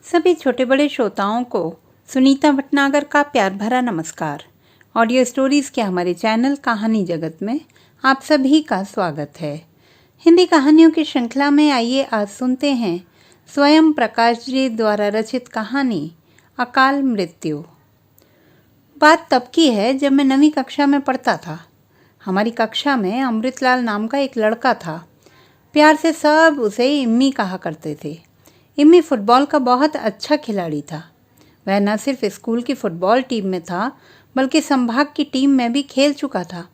सभी छोटे बड़े श्रोताओं को सुनीता भटनागर का प्यार भरा नमस्कार। ऑडियो स्टोरीज के हमारे चैनल कहानी जगत में आप सभी का स्वागत है। हिंदी कहानियों की श्रृंखला में आइए आज सुनते हैं स्वयं प्रकाश जी द्वारा रचित कहानी अकाल मृत्यु। बात तब की है जब मैं 9वीं कक्षा में पढ़ता था। हमारी कक्षा में अमृतलाल नाम का एक लड़का था। प्यार से सब उसे इम्मी कहा करते थे। इम्मी फुटबॉल का बहुत अच्छा खिलाड़ी था। वह न सिर्फ स्कूल की फुटबॉल टीम में था बल्कि संभाग की टीम में भी खेल चुका था।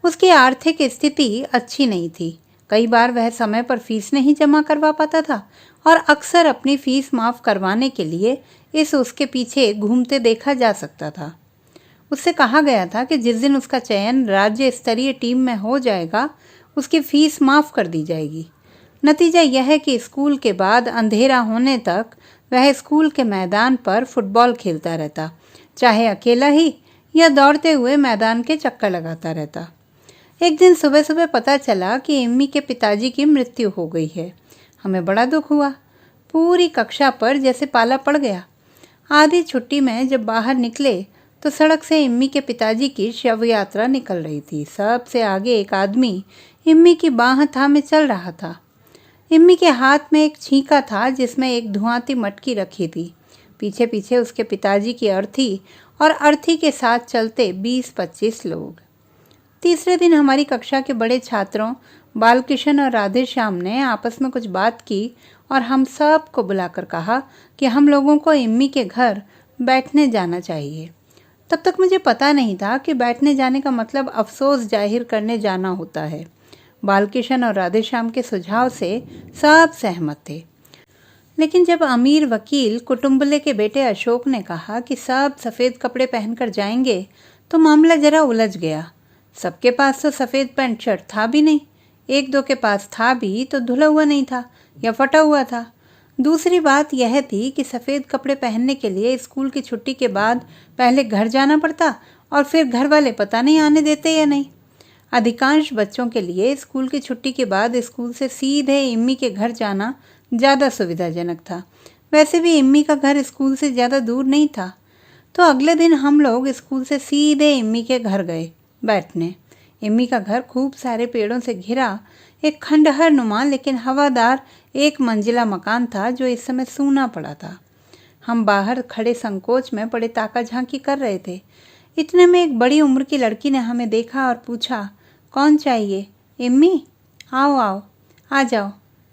उसकी आर्थिक स्थिति अच्छी नहीं थी। कई बार वह समय पर फीस नहीं जमा करवा पाता था और अक्सर अपनी फीस माफ़ करवाने के लिए उसके पीछे घूमते देखा जा सकता था। उससे कहा गया था कि जिस दिन उसका चयन राज्य स्तरीय टीम में हो जाएगा उसकी फ़ीस माफ़ कर दी जाएगी। नतीजा यह है कि स्कूल के बाद अंधेरा होने तक वह स्कूल के मैदान पर फुटबॉल खेलता रहता, चाहे अकेला ही या दौड़ते हुए मैदान के चक्कर लगाता रहता। एक दिन सुबह सुबह पता चला कि इम्मी के पिताजी की मृत्यु हो गई है। हमें बड़ा दुख हुआ। पूरी कक्षा पर जैसे पाला पड़ गया। आधी छुट्टी में जब बाहर निकले तो सड़क से इम्मी के पिताजी की शव यात्रा निकल रही थी। सबसे आगे एक आदमी इम्मी की बाह थामे चल रहा था। इम्मी के हाथ में एक छींका था जिसमें एक धुआंती मटकी रखी थी। पीछे पीछे उसके पिताजी की अर्थी और अर्थी के साथ चलते 20-25 लोग। तीसरे दिन हमारी कक्षा के बड़े छात्रों बालकिशन और राधेश्याम ने आपस में कुछ बात की और हम सब को बुलाकर कहा कि हम लोगों को इम्मी के घर बैठने जाना चाहिए। तब तक मुझे पता नहीं था कि बैठने जाने का मतलब अफसोस जाहिर करने जाना होता है। बालकिशन और राधेश्याम के सुझाव से सब सहमत थे। लेकिन जब अमीर वकील कुटुंबले के बेटे अशोक ने कहा कि सब सफ़ेद कपड़े पहनकर जाएंगे तो मामला जरा उलझ गया। सबके पास तो सफ़ेद पैंट शर्ट था भी नहीं। एक दो के पास था भी तो धुला हुआ नहीं था या फटा हुआ था। दूसरी बात यह थी कि सफ़ेद कपड़े पहनने के लिए स्कूल की छुट्टी के बाद पहले घर जाना पड़ता और फिर घर वाले पता नहीं आने देते या नहीं। अधिकांश बच्चों के लिए स्कूल की छुट्टी के बाद स्कूल से सीधे इम्मी के घर जाना ज़्यादा सुविधाजनक था। वैसे भी इम्मी का घर स्कूल से ज़्यादा दूर नहीं था। तो अगले दिन हम लोग स्कूल से सीधे इम्मी के घर गए बैठने। इम्मी का घर खूब सारे पेड़ों से घिरा एक खंडहर नुमा लेकिन हवादार एक मंजिला मकान था जो इस समय सूना पड़ा था। हम बाहर खड़े संकोच में बड़े ताका झांकी कर रहे थे। इतने में एक बड़ी उम्र की लड़की ने हमें देखा और पूछा, कौन चाहिए? इम्मी, आओ आओ, आ जाओ।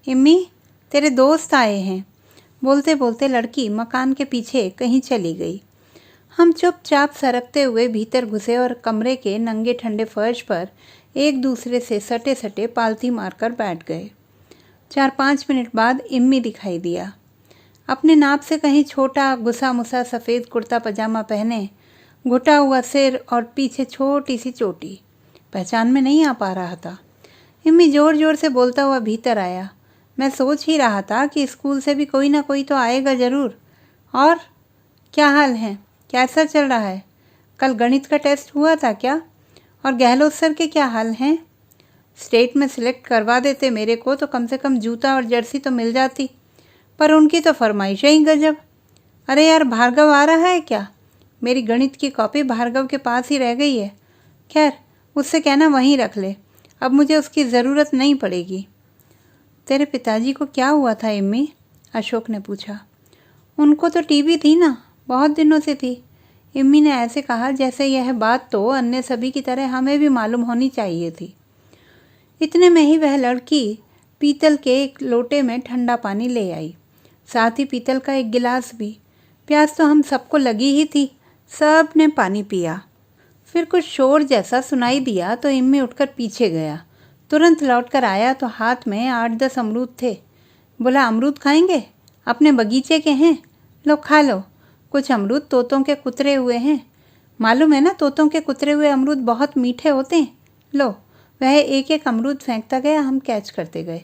इम्मी, तेरे दोस्त आए हैं। बोलते बोलते लड़की मकान के पीछे कहीं चली गई। हम चुपचाप सरकते हुए भीतर घुसे और कमरे के नंगे ठंडे फर्श पर एक दूसरे से सटे सटे पालथी मारकर बैठ गए। 4-5 मिनट बाद इम्मी दिखाई दिया। अपने नाप से कहीं छोटा गुसा मुसा सफ़ेद कुर्ता पजामा पहने, घुटा हुआ सिर और पीछे छोटी सी चोटी। पहचान में नहीं आ पा रहा था। इम्मी ज़ोर ज़ोर से बोलता हुआ भीतर आया। मैं सोच ही रहा था कि स्कूल से भी कोई ना कोई तो आएगा ज़रूर। और क्या हाल है? कैसा चल रहा है? कल गणित का टेस्ट हुआ था क्या? और गहलोत सर के क्या हाल हैं? स्टेट में सिलेक्ट करवा देते मेरे को तो कम से कम जूता और जर्सी तो मिल जाती, पर उनकी तो फरमाइशें ही गजब। अरे यार, भार्गव आ रहा है क्या? मेरी गणित की कॉपी भार्गव के पास ही रह गई है। खैर, उससे कहना वहीं रख ले, अब मुझे उसकी ज़रूरत नहीं पड़ेगी। तेरे पिताजी को क्या हुआ था इम्मी? अशोक ने पूछा। उनको तो टीबी थी ना, बहुत दिनों से थी। इम्मी ने ऐसे कहा जैसे यह बात तो अन्य सभी की तरह हमें भी मालूम होनी चाहिए थी। इतने में ही वह लड़की पीतल के एक लोटे में ठंडा पानी ले आई, साथ ही पीतल का एक गिलास भी। प्यास तो हम सबको लगी ही थी, सब ने पानी पिया। फिर कुछ शोर जैसा सुनाई दिया तो इम्मी उठकर पीछे गया। तुरंत लौटकर आया तो हाथ में 8-10 अमरूद थे। बोला, अमरूद खाएंगे? अपने बगीचे के हैं, लो खा लो। कुछ अमरूद तोतों के कुतरे हुए हैं। मालूम है ना, तोतों के कुतरे हुए अमरूद बहुत मीठे होते हैं। लो। वह एक एक अमरूद फेंकता गया, हम कैच करते गए।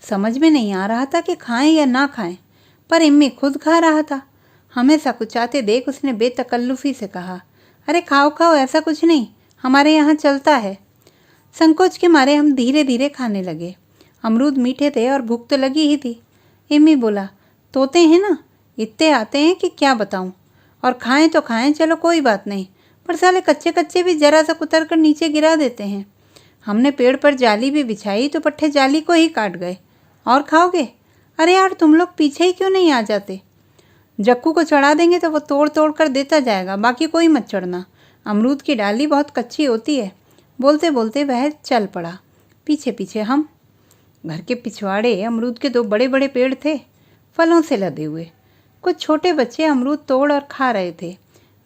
समझ में नहीं आ रहा था कि खाएं या ना खाएं, पर इम्मी खुद खा रहा था। हमें सकुचाते देख उसने बेतकल्लुफ़ी से कहा, अरे खाओ खाओ, ऐसा कुछ नहीं, हमारे यहाँ चलता है। संकोच के मारे हम धीरे धीरे खाने लगे। अमरूद मीठे थे और भूख तो लगी ही थी। इम्मी बोला, तोते हैं ना, इतने आते हैं कि क्या बताऊं। और खाएं तो खाएं, चलो कोई बात नहीं, पर साले कच्चे कच्चे भी जरा सा कुतर कर नीचे गिरा देते हैं। हमने पेड़ पर जाली भी बिछाई तो पट्टे जाली को ही काट गए। और खाओगे? अरे यार, तुम लोग पीछे ही क्यों नहीं आ जाते? जक्कू को चढ़ा देंगे तो वो तोड़ तोड़ कर देता जाएगा, बाकी कोई मत चढ़ना। अमरूद की डाली बहुत कच्ची होती है। बोलते बोलते वह चल पड़ा। पीछे पीछे हम। घर के पिछवाड़े अमरूद के 2 बड़े बड़े पेड़ थे, फलों से लदे हुए। कुछ छोटे बच्चे अमरूद तोड़ और खा रहे थे।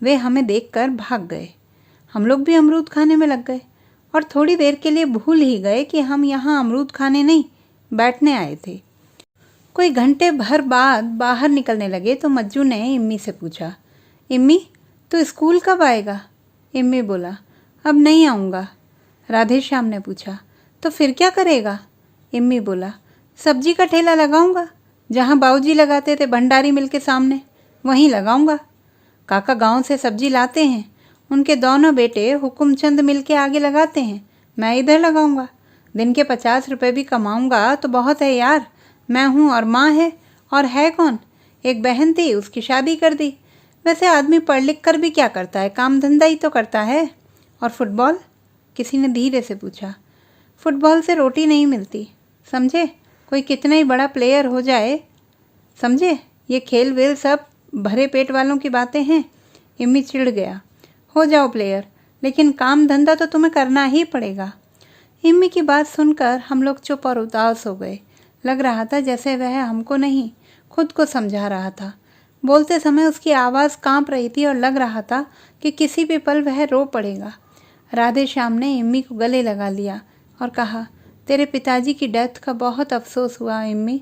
वे हमें देखकर भाग गए। हम लोग भी अमरूद खाने में लग गए और थोड़ी देर के लिए भूल ही गए कि हम यहाँ अमरूद खाने नहीं, बैठने आए थे। कोई घंटे भर बाद बाहर निकलने लगे तो मज्जू ने इम्मी से पूछा, इम्मी तू स्कूल कब आएगा? इम्मी बोला, अब नहीं आऊँगा। राधेश्याम ने पूछा, तो फिर क्या करेगा? इम्मी बोला, सब्जी का ठेला लगाऊंगा, जहाँ बाबूजी लगाते थे भंडारी मिल के सामने, वहीं लगाऊंगा। काका गांव से सब्जी लाते हैं, उनके दोनों बेटे हुकुमचंद मिल के आगे लगाते हैं, मैं इधर लगाऊंगा। दिन के 50 रुपये भी कमाऊंगा तो बहुत है यार। मैं हूँ और माँ है, और है कौन? एक बहन थी, उसकी शादी कर दी। वैसे आदमी पढ़ लिख कर भी क्या करता है, काम धंधा ही तो करता है। और फुटबॉल? किसी ने धीरे से पूछा। फुटबॉल से रोटी नहीं मिलती, समझे? कोई कितना ही बड़ा प्लेयर हो जाए, समझे, ये खेल वेल सब भरे पेट वालों की बातें हैं। इम्मी चिढ़ गया, हो जाओ प्लेयर, लेकिन काम धंधा तो तुम्हें करना ही पड़ेगा। इम्मी की बात सुनकर हम लोग चुप और उदास हो गए। लग रहा था जैसे वह हमको नहीं, खुद को समझा रहा था। बोलते समय उसकी आवाज़ कांप रही थी और लग रहा था कि किसी भी पल वह रो पड़ेगा। राधेश्याम ने इम्मी को गले लगा लिया और कहा, तेरे पिताजी की डेथ का बहुत अफसोस हुआ इम्मी।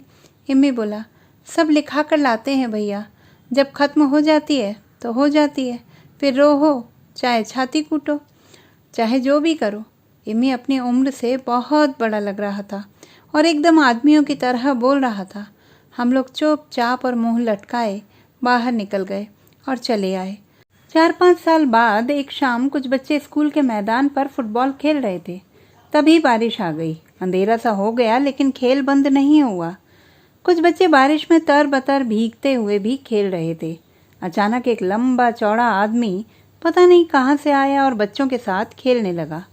इम्मी बोला, सब लिखा कर लाते हैं भैया, जब ख़त्म हो जाती है तो हो जाती है, फिर रो हो, चाहे छाती कूटो, चाहे जो भी करो। इम्मी अपनी उम्र से बहुत बड़ा लग रहा था और एकदम आदमियों की तरह बोल रहा था। हम लोग चुपचाप और मुंह लटकाए बाहर निकल गए और चले आए। 4-5 साल बाद एक शाम कुछ बच्चे स्कूल के मैदान पर फुटबॉल खेल रहे थे। तभी बारिश आ गई। अंधेरा सा हो गया लेकिन खेल बंद नहीं हुआ। कुछ बच्चे बारिश में तरबतर भीगते हुए भी खेल रहे थे। अचानक एक लंबा चौड़ा आदमी पता नहीं कहाँ से आया और बच्चों के साथ खेलने लगा।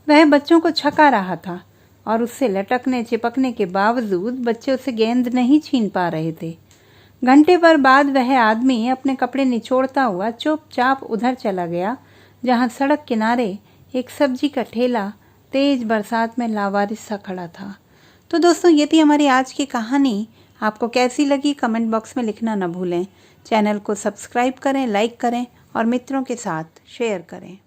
वह बच्चों को छका रहा था और उससे लटकने चिपकने के बावजूद बच्चे उससे गेंद नहीं छीन पा रहे थे। घंटे भर बाद वह आदमी अपने कपड़े निचोड़ता हुआ चुपचाप उधर चला गया जहाँ सड़क किनारे एक सब्जी का ठेला तेज बरसात में लावारिस सा खड़ा था। तो दोस्तों, ये थी हमारी आज की कहानी। आपको कैसी लगी कमेंट बॉक्स में लिखना न भूलें। चैनल को सब्सक्राइब करें, लाइक करें और मित्रों के साथ शेयर करें।